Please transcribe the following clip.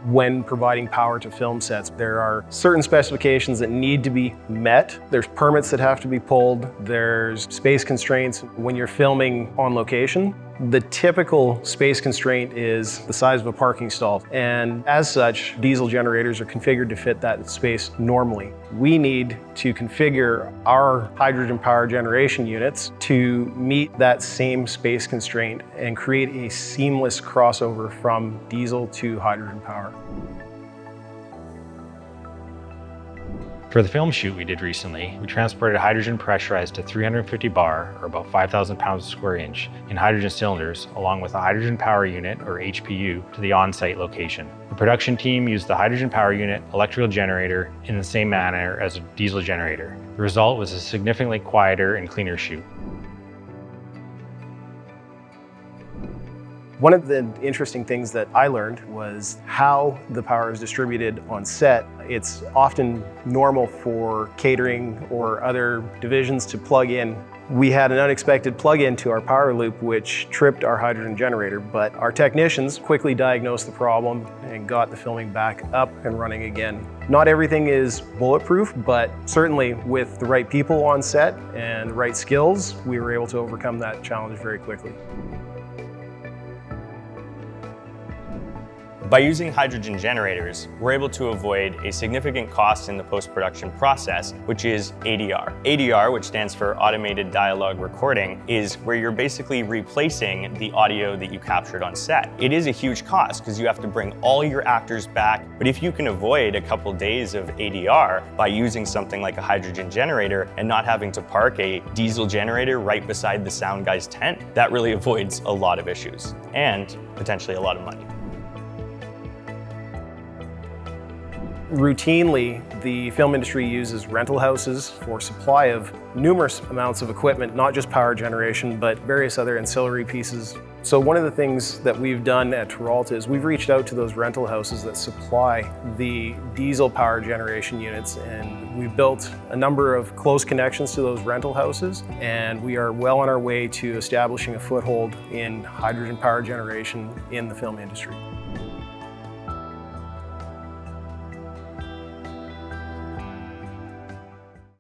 when providing power to film sets. There are certain specifications that need to be met. There's permits that have to be pulled. There's space constraints when you're filming on location. The typical space constraint is the size of a parking stall, and as such, diesel generators are configured to fit that space normally. We need to configure our hydrogen power generation units to meet that same space constraint and create a seamless crossover from diesel to hydrogen power. For the film shoot we did recently, we transported hydrogen pressurized to 350 bar, or about 5,000 pounds a square inch, in hydrogen cylinders, along with a hydrogen power unit, or HPU, to the on-site location. The production team used the hydrogen power unit electrical generator in the same manner as a diesel generator. The result was a significantly quieter and cleaner shoot. One of the interesting things that I learned was how the power is distributed on set. It's often normal for catering or other divisions to plug in. We had an unexpected plug-in to our power loop which tripped our hydrogen generator, but our technicians quickly diagnosed the problem and got the filming back up and running again. Not everything is bulletproof, but certainly with the right people on set and the right skills, we were able to overcome that challenge very quickly. By using hydrogen generators, we're able to avoid a significant cost in the post-production process, which is ADR. ADR, which stands for Automated Dialogue Recording, is where you're basically replacing the audio that you captured on set. It is a huge cost because you have to bring all your actors back, but if you can avoid a couple days of ADR by using something like a hydrogen generator and not having to park a diesel generator right beside the sound guy's tent, that really avoids a lot of issues and potentially a lot of money. Routinely, the film industry uses rental houses for supply of numerous amounts of equipment, not just power generation, but various other ancillary pieces. So one of the things that we've done at Teralta is we've reached out to those rental houses that supply the diesel power generation units, and we've built a number of close connections to those rental houses, and we are well on our way to establishing a foothold in hydrogen power generation in the film industry.